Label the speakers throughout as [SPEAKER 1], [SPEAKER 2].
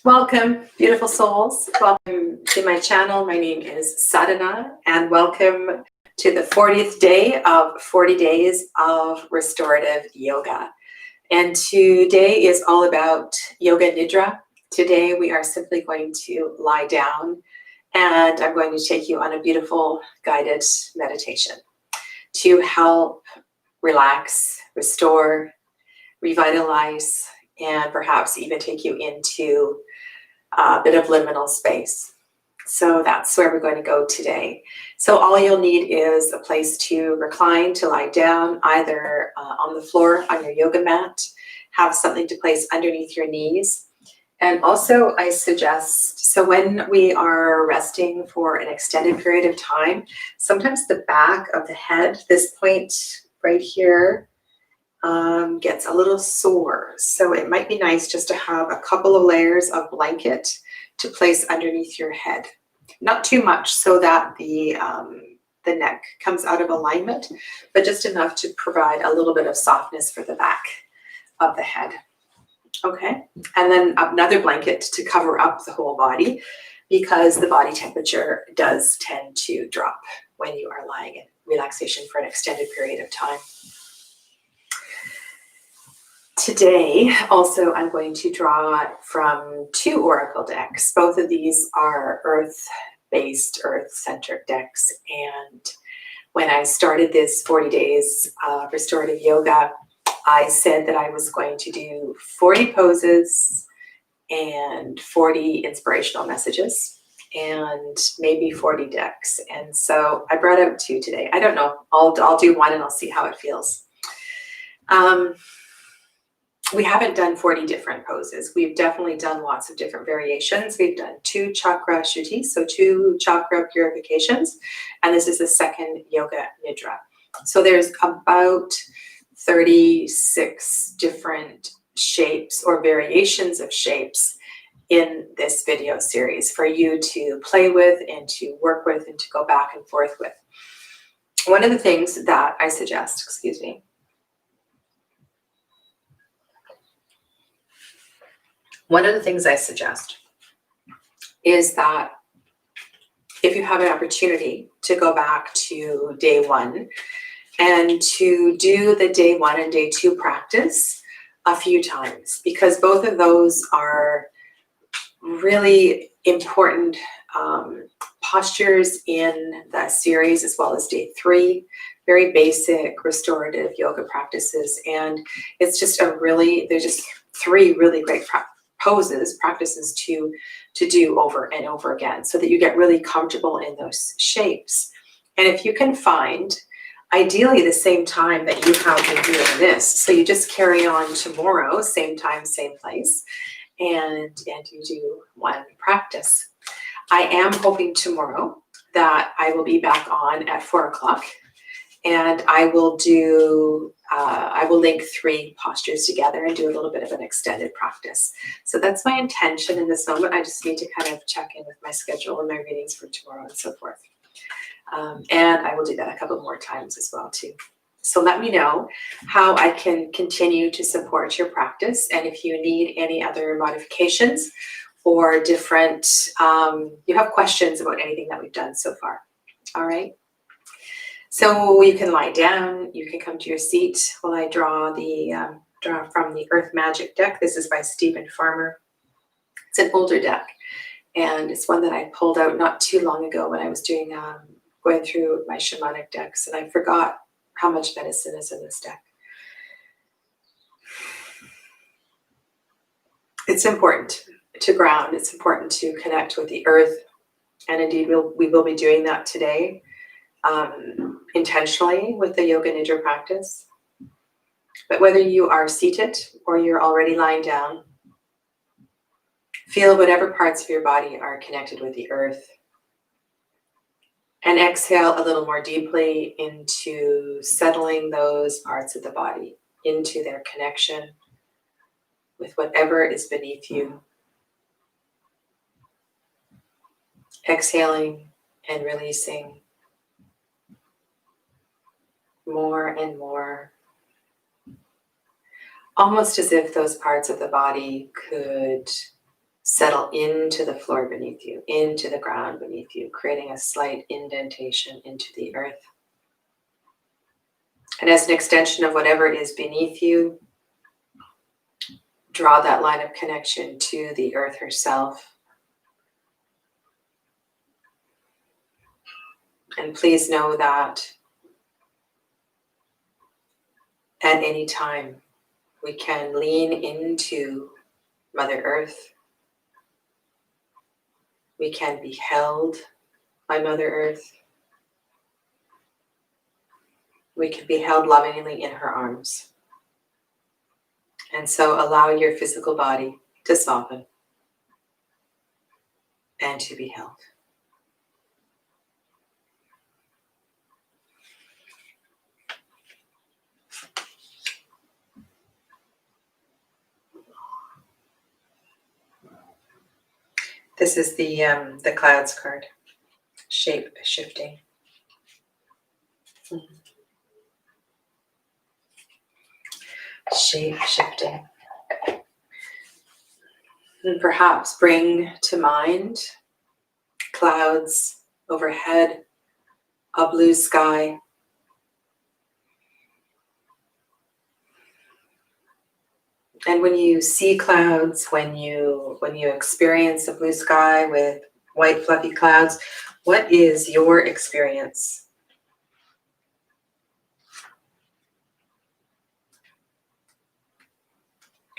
[SPEAKER 1] Welcome, beautiful souls. Welcome to my channel. My name is Sadhana, and welcome to the 40th day of 40 days of restorative yoga. And today is all about yoga nidra. Today we are simply going to lie down, and I'm going to take you on a beautiful guided meditation to help relax, restore, revitalize, and perhaps even take you into a bit of liminal space. So that's where we're going to go today. So all you'll need is a place to recline, to lie down, either on the floor on your yoga mat, have something to place underneath your knees. And also I suggest, so when we are resting for an extended period of time, sometimes the back of the head, this point right here, gets a little sore. So it might be nice just to have a couple of layers of blanket to place underneath your head. Not too much so that the neck comes out of alignment, but just enough to provide a little bit of softness for the back of the head. Okay, and then another blanket to cover up the whole body, because the body temperature does tend to drop when you are lying in relaxation for an extended period of time. Today, also, I'm going to draw from two oracle decks. Both of these are earth-based, earth-centered decks. And when I started this 40 days of restorative yoga, I said that I was going to do 40 poses and 40 inspirational messages and maybe 40 decks. And so I brought out two today. I don't know. I'll do one and I'll see how it feels. We haven't done 40 different poses. We've definitely done lots of different variations. We've done 2 chakra shutis, so 2 chakra purifications, and this is the second yoga nidra. So there's about 36 different shapes or variations of shapes in this video series for you to play with and to work with and to go back and forth with. One of the things that I suggest, one of the things I suggest is that if you have an opportunity to go back to day 1 and to do the day 1 and day 2 practice a few times, because both of those are really important postures in the series, as well as day 3, very basic restorative yoga practices. And it's just there's just 3 really great practices to do over and over again, so that you get really comfortable in those shapes. And if you can find, ideally, the same time that you have been doing this, so you just carry on tomorrow, same time, same place, and you do 1 practice. I am hoping tomorrow that I will be back on at 4 o'clock, and I will link 3 postures together and do a little bit of an extended practice. So that's my intention in this moment. I just need to kind of check in with my schedule and my readings for tomorrow and so forth. And I will do that a couple more times as well too. So let me know how I can continue to support your practice, and if you need any other modifications or different, you have questions about anything that we've done so far. All right. So you can lie down, you can come to your seat while I draw from the Earth Magic deck. This is by Stephen Farmer. It's an older deck, and it's one that I pulled out not too long ago when I was doing going through my shamanic decks, and I forgot how much medicine is in this deck. It's important to ground. It's important to connect with the earth, and indeed we will be doing that today. Intentionally with the yoga nidra practice. But whether you are seated or you're already lying down, feel whatever parts of your body are connected with the earth, and exhale a little more deeply into settling those parts of the body into their connection with whatever is beneath you. Exhaling and releasing more and more. almost as if those parts of the body could settle into the floor beneath you, into the ground beneath you, creating a slight indentation into the earth. And as an extension of whatever is beneath you, draw that line of connection to the earth herself. And please know that at any time we can lean into Mother Earth. We can be held by Mother Earth. We can be held lovingly in her arms. And so allow your physical body to soften and to be held. This is the clouds card, shape shifting. Shape shifting. And perhaps bring to mind clouds overhead, a blue sky. And when you see clouds, when you experience a blue sky with white fluffy clouds, what is your experience?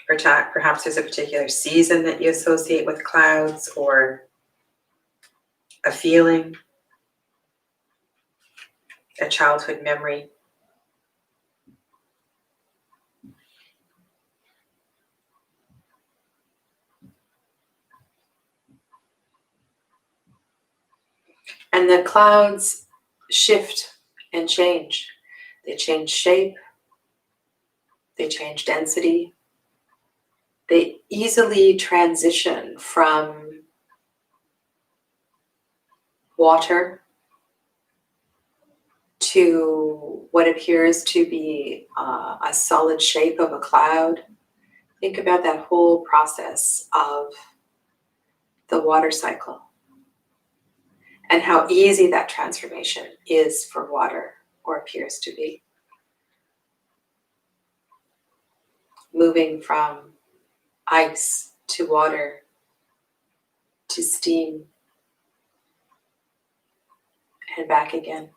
[SPEAKER 1] Perhaps there's a particular season that you associate with clouds, or a feeling, a childhood memory. And the clouds shift and change. They change shape. They change density. They easily transition from water to what appears to be a solid shape of a cloud. Think about that whole process of the water cycle and how easy that transformation is for water, or appears to be. Moving from ice to water to steam and back again.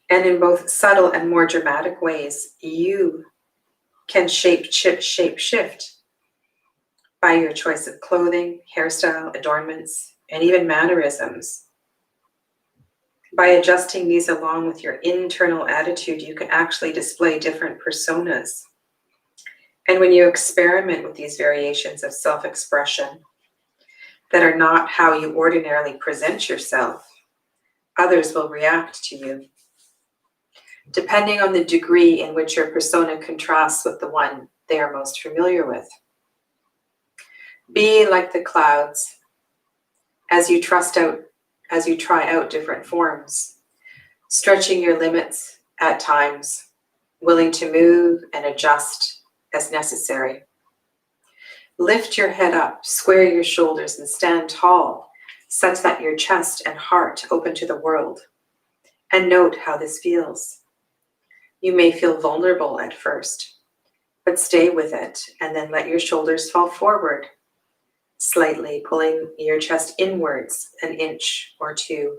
[SPEAKER 1] And in both subtle and more dramatic ways, you can shape shift by your choice of clothing, hairstyle, adornments, and even mannerisms. By adjusting these along with your internal attitude, you can actually display different personas. And when you experiment with these variations of self-expression that are not how you ordinarily present yourself, others will react to you. Depending on the degree in which your persona contrasts with the one they are most familiar with. Be like the clouds as you try out different forms, stretching your limits at times, willing to move and adjust as necessary. Lift your head up, square your shoulders, and stand tall, such that your chest and heart open to the world. And note how this feels. You may feel vulnerable at first, but stay with it and then let your shoulders fall forward, slightly pulling your chest inwards an inch or two,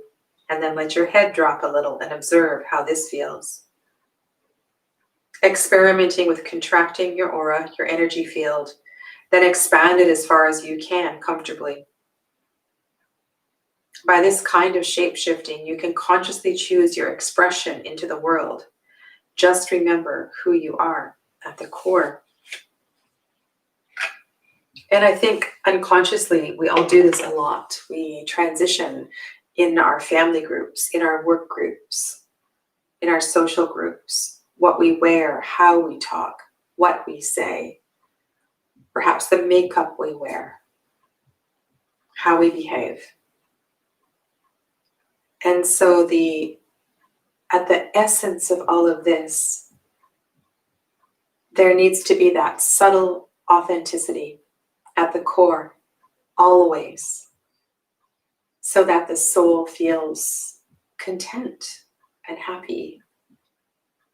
[SPEAKER 1] and then let your head drop a little and observe how this feels. Experimenting with contracting your aura, your energy field, then expand it as far as you can comfortably. By this kind of shape-shifting, you can consciously choose your expression into the world. Just remember who you are at the core. And I think unconsciously, we all do this a lot. We transition in our family groups, in our work groups, in our social groups, what we wear, how we talk, what we say, perhaps the makeup we wear, how we behave. And so the at the essence of all of this, there needs to be that subtle authenticity at the core, always, so that the soul feels content and happy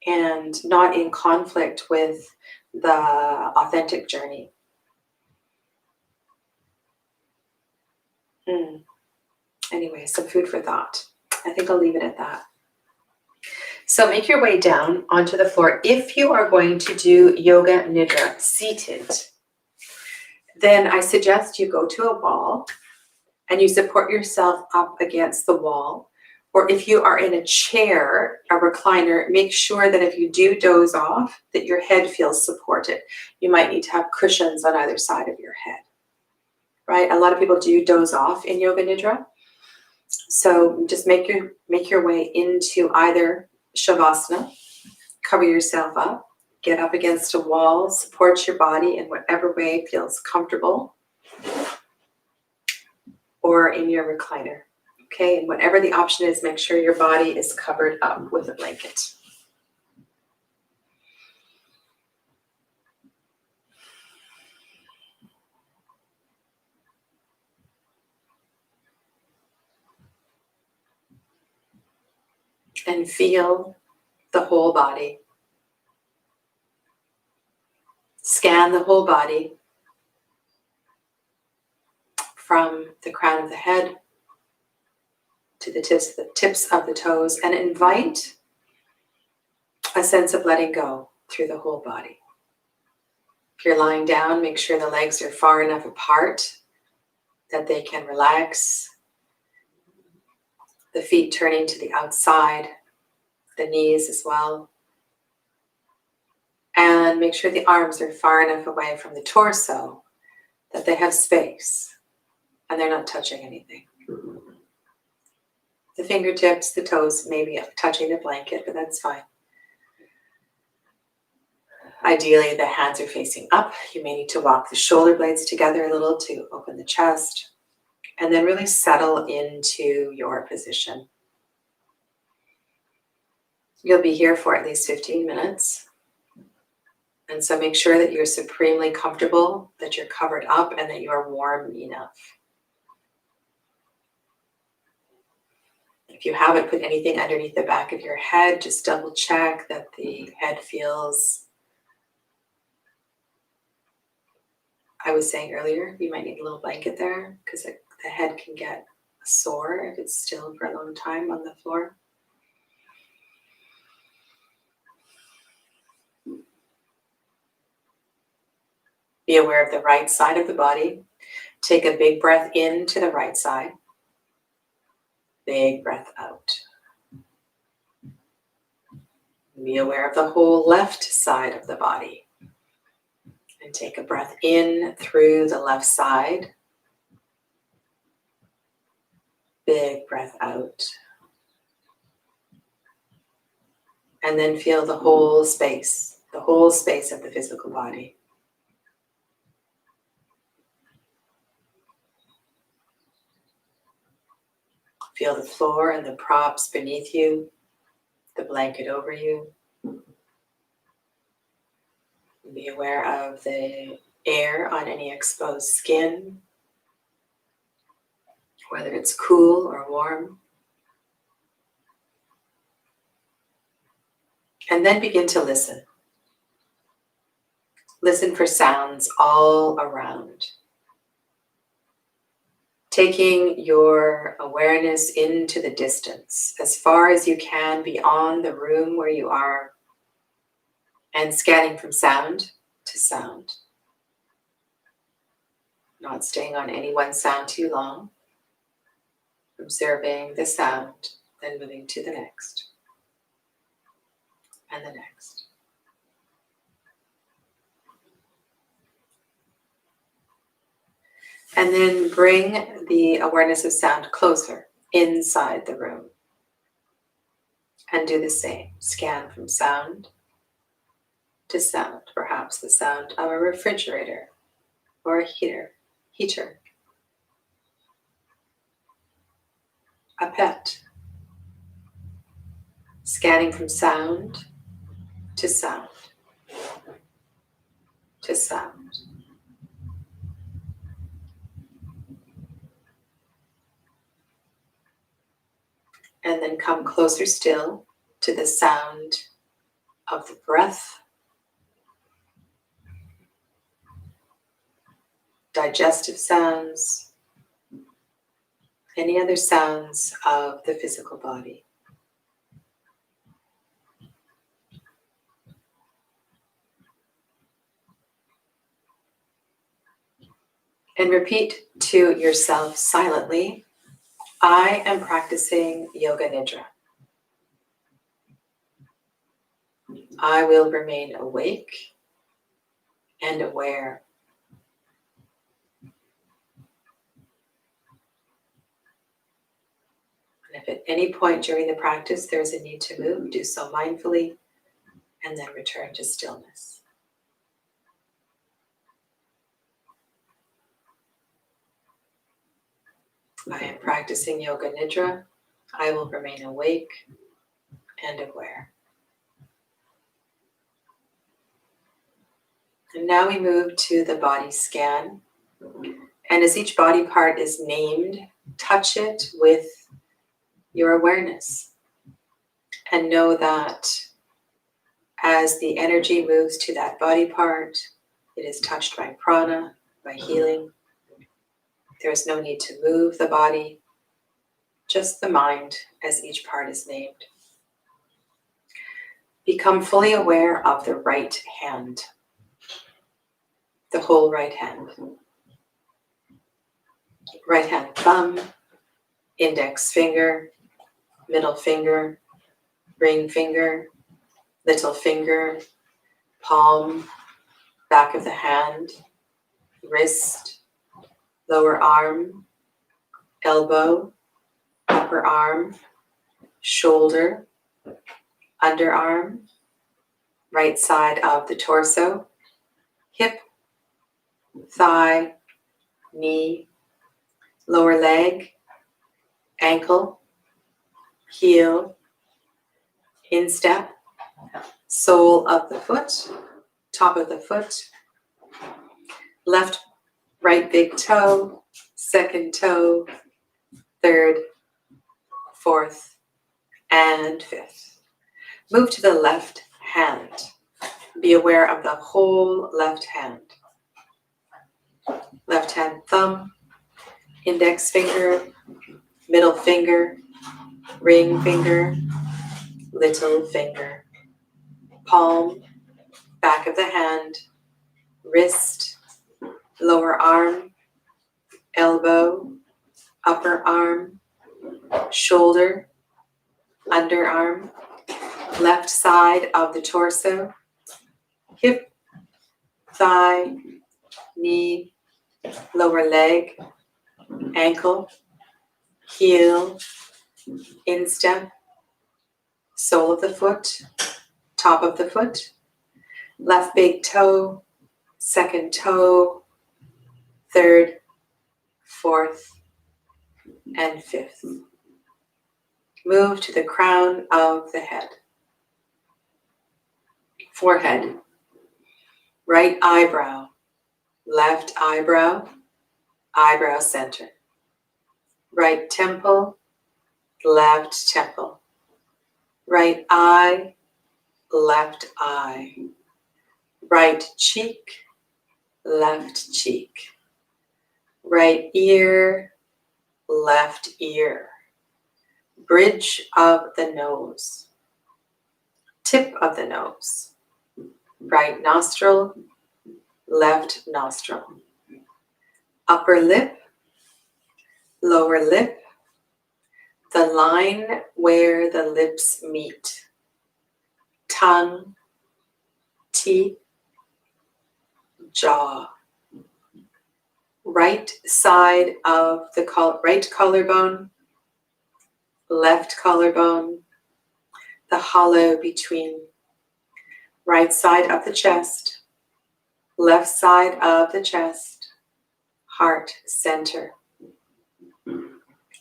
[SPEAKER 1] and not in conflict with the authentic journey. Anyway, some food for thought. I think I'll leave it at that. So make your way down onto the floor. If you are going to do yoga nidra seated, then I suggest you go to a wall and you support yourself up against the wall. Or if you are in a chair, a recliner, make sure that if you do doze off, that your head feels supported. You might need to have cushions on either side of your head, right? A lot of people do doze off in yoga nidra. So just make your way into either shavasana, cover yourself up, get up against a wall, support your body in whatever way feels comfortable, or in your recliner. Okay, and whatever the option is, make sure your body is covered up with a blanket. And feel the whole body. Scan the whole body from the crown of the head to the tips of the toes, and invite a sense of letting go through the whole body. If you're lying down, make sure the legs are far enough apart that they can relax. The feet turning to the outside, the knees as well. And make sure the arms are far enough away from the torso that they have space and they're not touching anything. The fingertips, the toes may be touching the blanket, but that's fine. Ideally, the hands are facing up. You may need to walk the shoulder blades together a little to open the chest, and then really settle into your position. You'll be here for at least 15 minutes. And so make sure that you're supremely comfortable, that you're covered up, and that you are warm enough. If you haven't put anything underneath the back of your head, just double check that the head feels. I was saying earlier, you might need a little blanket there because the head can get sore if it's still for a long time on the floor. Be aware of the right side of the body. Take a big breath in to the right side. Big breath out. Be aware of the whole left side of the body. And take a breath in through the left side. Big breath out. And then feel the whole space of the physical body. Feel the floor and the props beneath you, the blanket over you. Be aware of the air on any exposed skin, whether it's cool or warm. And then begin to listen. Listen for sounds all around. Taking your awareness into the distance, as far as you can beyond the room where you are, and scanning from sound to sound. Not staying on any one sound too long. Observing the sound, then moving to the next, and the next. And then bring the awareness of sound closer inside the room. And do the same. Scan from sound to sound. Perhaps the sound of a refrigerator or a heater. A pet. scanning from sound to sound to sound. And then come closer still to the sound of the breath, digestive sounds, any other sounds of the physical body. And repeat to yourself silently, I am practicing Yoga Nidra. I will remain awake and aware. And if at any point during the practice there is a need to move, do so mindfully and then return to stillness. I am practicing Yoga Nidra. I will remain awake and aware. And now we move to the body scan. And as each body part is named, touch it with your awareness. And know that as the energy moves to that body part, it is touched by prana, by healing. There is no need to move the body, just the mind as each part is named. Become fully aware of the right hand, the whole right hand. Right hand thumb, index finger, middle finger, ring finger, little finger, palm, back of the hand, wrist, lower arm, elbow, upper arm, shoulder, underarm, right side of the torso, hip, thigh, knee, lower leg, ankle, heel, instep, sole of the foot, top of the foot, left, right big toe, second toe, third, fourth, and fifth. Move to the left hand. Be aware of the whole left hand. Left hand thumb, index finger, middle finger, ring finger, little finger, palm, back of the hand, wrist, lower arm, elbow, upper arm, shoulder, underarm, left side of the torso, hip, thigh, knee, lower leg, ankle, heel, instep, sole of the foot, top of the foot, left big toe, second toe, third, fourth, and fifth. Move to the crown of the head. Forehead, right eyebrow, left eyebrow, eyebrow center. Right temple, left temple. Right eye, left eye. Right cheek, left cheek. Right ear, left ear. Bridge of the nose. Tip of the nose. Right nostril, left nostril. Upper lip, lower lip. The line where the lips meet. Tongue, teeth, jaw. Right side of the right collarbone, left collarbone, the hollow between. Right side of the chest, left side of the chest, heart center.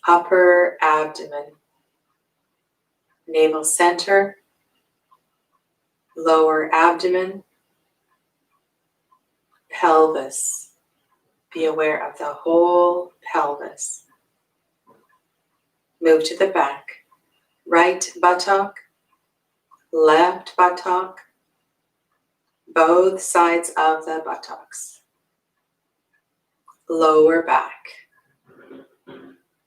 [SPEAKER 1] Upper abdomen, navel center, lower abdomen, pelvis. Be aware of the whole pelvis. Move to the back. Right buttock, left buttock, both sides of the buttocks. Lower back,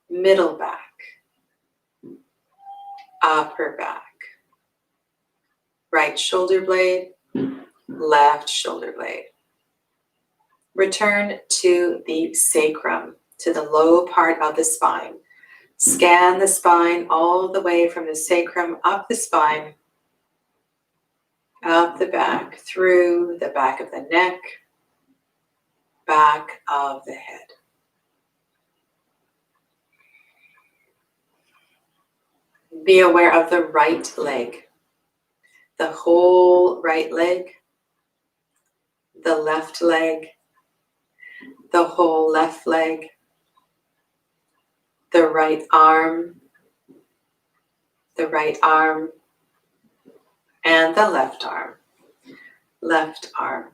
[SPEAKER 1] middle back, upper back. Right shoulder blade, left shoulder blade. Return to the sacrum, to the low part of the spine. Scan the spine all the way from the sacrum up the spine, up the back, through the back of the neck, back of the head. Be aware of the right leg, the whole right leg, the left leg, the whole left leg, the right arm, and the left arm, left arm.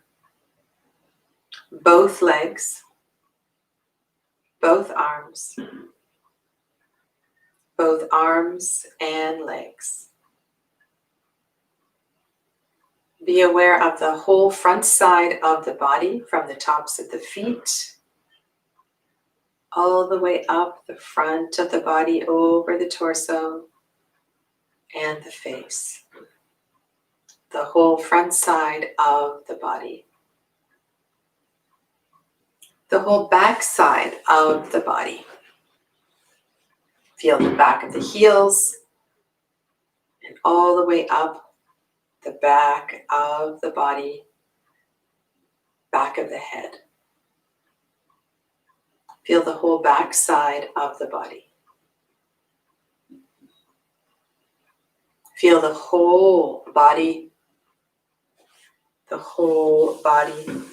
[SPEAKER 1] Both legs, both arms and legs. Be aware of the whole front side of the body, from the tops of the feet all the way up the front of the body, over the torso and the face. The whole front side of the body. The whole back side of the body. Feel the back of the heels and all the way up the back of the body, back of the head. Feel the whole back side of the body. Feel the whole body, the whole body,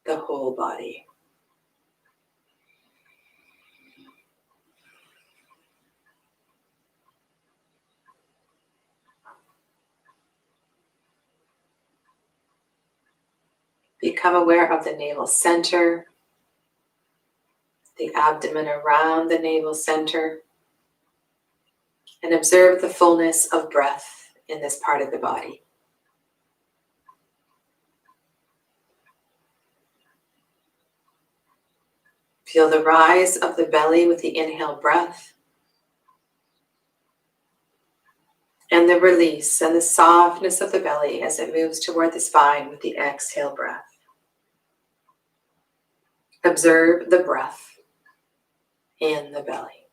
[SPEAKER 1] the whole body. Become aware of the navel center, the abdomen around the navel center, and observe the fullness of breath in this part of the body. Feel the rise of the belly with the inhale breath, and the release and the softness of the belly as it moves toward the spine with the exhale breath. Observe the breath in the belly.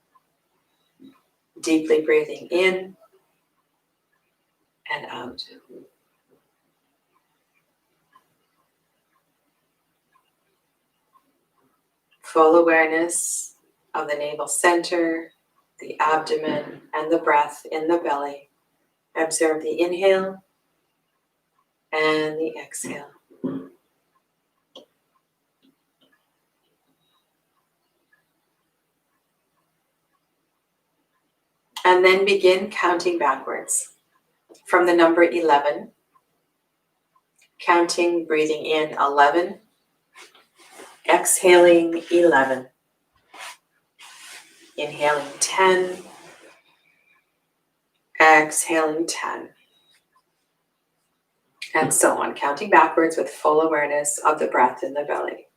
[SPEAKER 1] Deeply breathing in and out. Full awareness of the navel center, the abdomen, and the breath in the belly. Observe the inhale and the exhale. And then begin counting backwards from the number 11. Counting, breathing in 11. Exhaling 11. Inhaling 10. Exhaling 10. And so on, counting backwards with full awareness of the breath in the belly.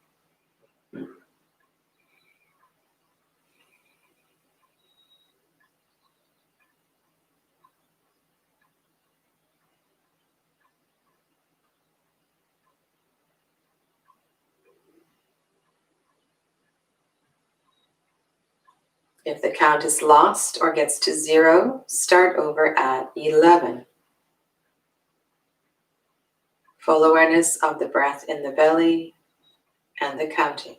[SPEAKER 1] If the count is lost or gets to 0, start over at 11. Full awareness of the breath in the belly and the counting.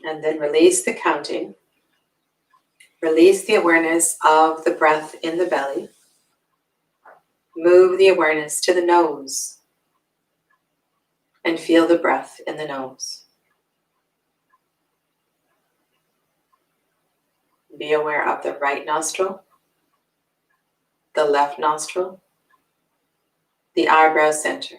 [SPEAKER 1] And then release the counting. Release the awareness of the breath in the belly. Move the awareness to the nose and feel the breath in the nose. Be aware of the right nostril, the left nostril, the eyebrow center.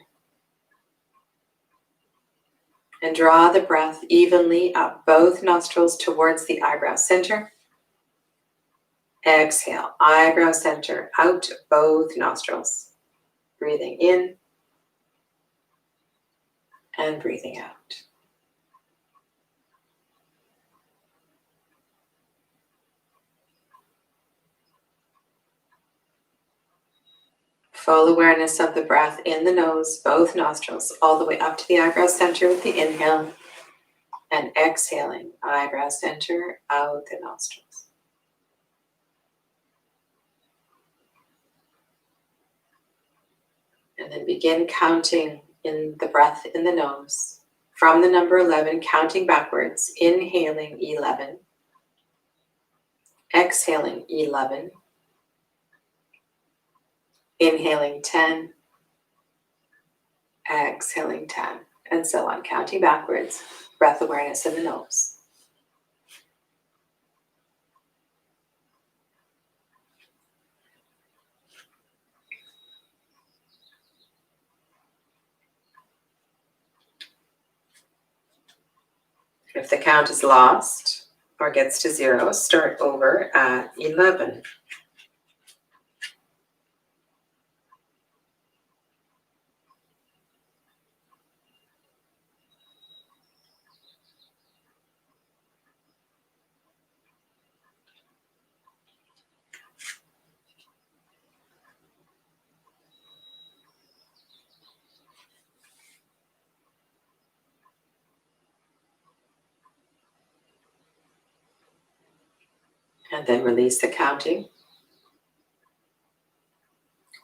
[SPEAKER 1] And draw the breath evenly up both nostrils towards the eyebrow center. Exhale, eyebrow center out both nostrils. Breathing in and breathing out. Full awareness of the breath in the nose, both nostrils, all the way up to the eyebrow center with the inhale. And exhaling, eyebrow center out the nostrils. And then begin counting in the breath in the nose. From the number 11, counting backwards, inhaling 11, exhaling 11, inhaling 10, exhaling 10, and so on, counting backwards, breath awareness in the nose. If the count is lost or gets to 0, start over at 11. And then release the counting.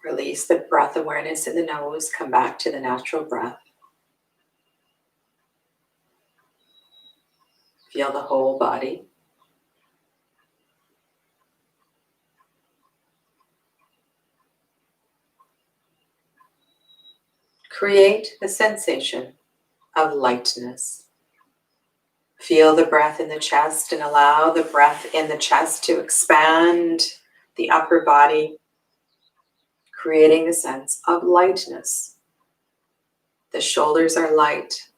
[SPEAKER 1] Release the breath awareness in the nose. Come back to the natural breath. Feel the whole body. Create the sensation of lightness. Feel the breath in the chest and allow the breath in the chest to expand the upper body, creating a sense of lightness. The shoulders are light.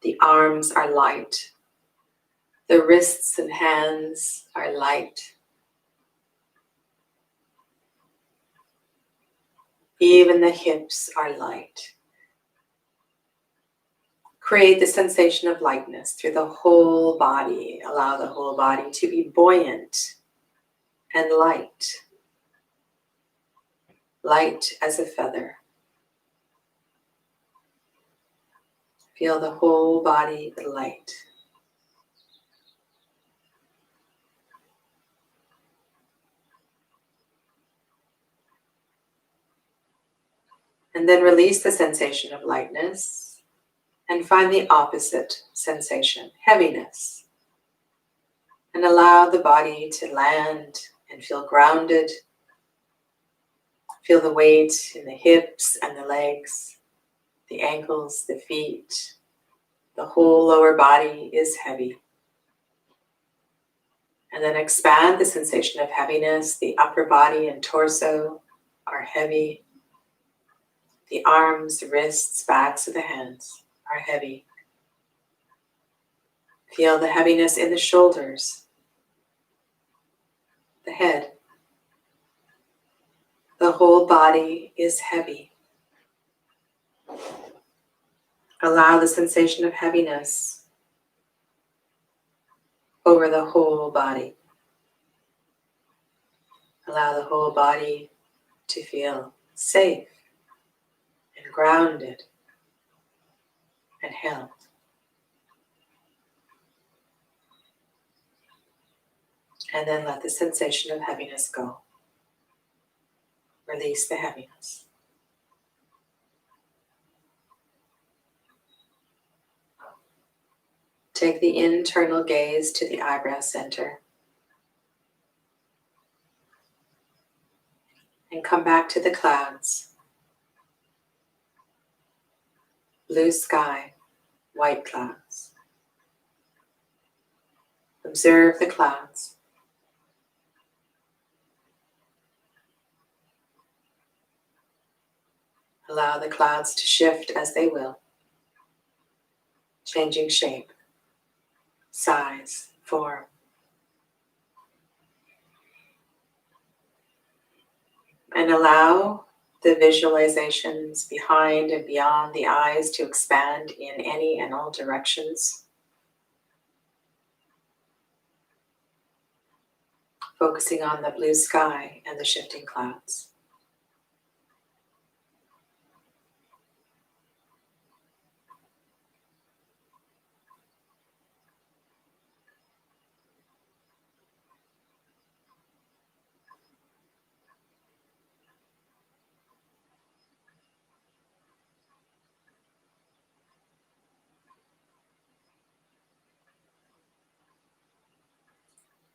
[SPEAKER 1] The arms are light. The wrists and hands are light. Even the hips are light. Create the sensation of lightness through the whole body. Allow the whole body to be buoyant and light. Light as a feather. Feel the whole body light. And then release the sensation of lightness and find the opposite sensation, heaviness. And allow the body to land and feel grounded. Feel the weight in the hips and the legs, the ankles, the feet. The whole lower body is heavy. And then expand the sensation of heaviness. The upper body and torso are heavy. The arms, wrists, backs of the hands are heavy. Feel the heaviness in the shoulders, the head. The whole body is heavy. Allow the sensation of heaviness over the whole body. Allow the whole body to feel safe and grounded and held. And then let the sensation of heaviness go. Release the heaviness. Take the internal gaze to the eyebrow center. And come back to the clouds. Blue sky, white clouds. Observe the clouds. Allow the clouds to shift as they will, changing shape, size, form. And allow the visualizations behind and beyond the eyes to expand in any and all directions. Focusing on the blue sky and the shifting clouds.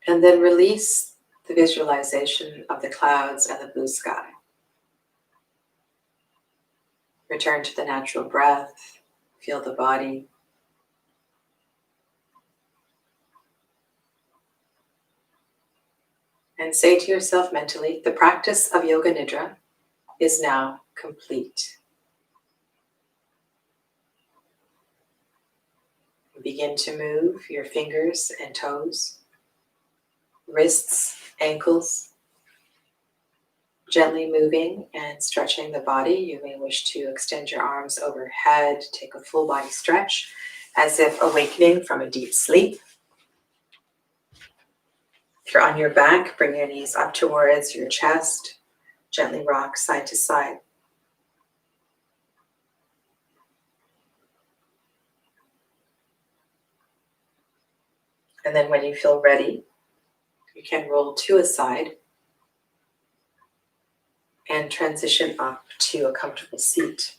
[SPEAKER 1] And then release the visualization of the clouds and the blue sky. Return to the natural breath. Feel the body. And say to yourself mentally, the practice of Yoga Nidra is now complete. Begin to move your fingers and toes, wrists, ankles, gently moving and stretching the body. You may wish to extend your arms overhead, take a full body stretch as if awakening from a deep sleep. If you're on your back, bring your knees up towards your chest, gently rock side to side. And then when you feel ready, you can roll to a side and transition up to a comfortable seat.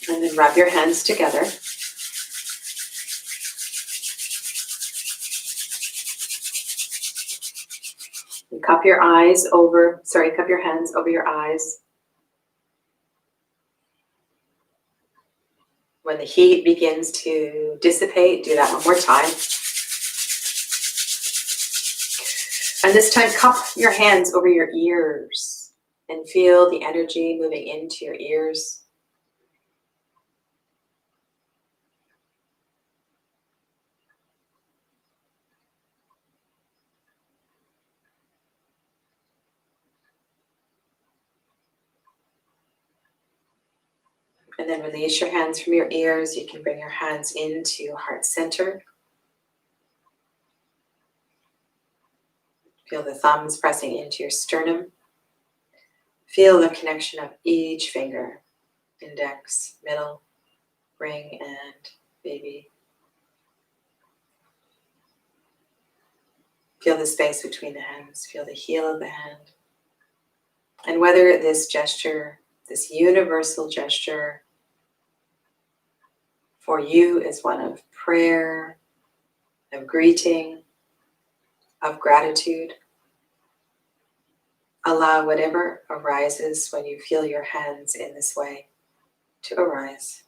[SPEAKER 1] And then rub your hands together. And cup your hands over your eyes. When the heat begins to dissipate, do that one more time. And this time, cup your hands over your ears and feel the energy moving into your ears. And then release your hands from your ears. You can bring your hands into heart center. Feel the thumbs pressing into your sternum. Feel the connection of each finger, index, middle, ring, and baby. Feel the space between the hands. Feel the heel of the hand. And whether this gesture, this universal gesture for you is one of prayer, of greeting, of gratitude, allow whatever arises when you feel your hands in this way to arise.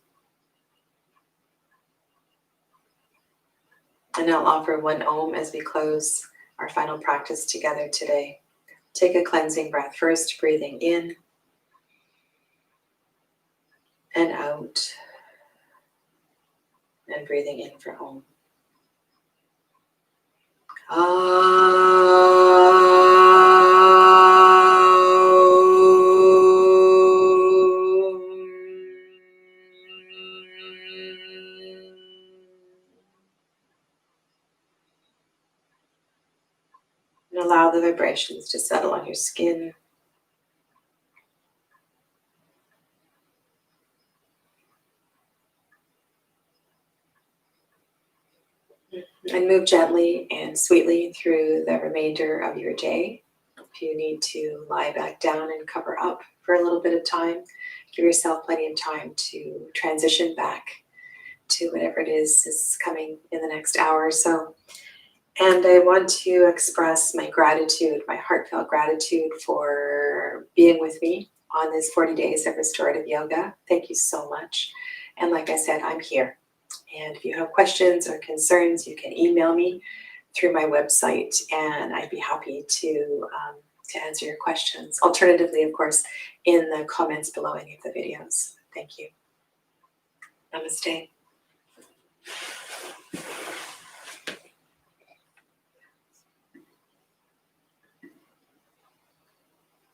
[SPEAKER 1] And I'll offer one Om as we close our final practice together today. Take a cleansing breath first, breathing in and out, and breathing in for Om. And allow the vibrations to settle on your skin. And move gently and sweetly through the remainder of your day. If you need to lie back down and cover up for a little bit of time, give yourself plenty of time to transition back to whatever it is coming in the next hour or so. And I want to express my gratitude, my heartfelt gratitude for being with me on this 40 days of restorative yoga. Thank you so much. And like I said, I'm here. And if you have questions or concerns, you can email me through my website, and I'd be happy to answer your questions. Alternatively, of course, in the comments below any of the videos. Thank you. Namaste.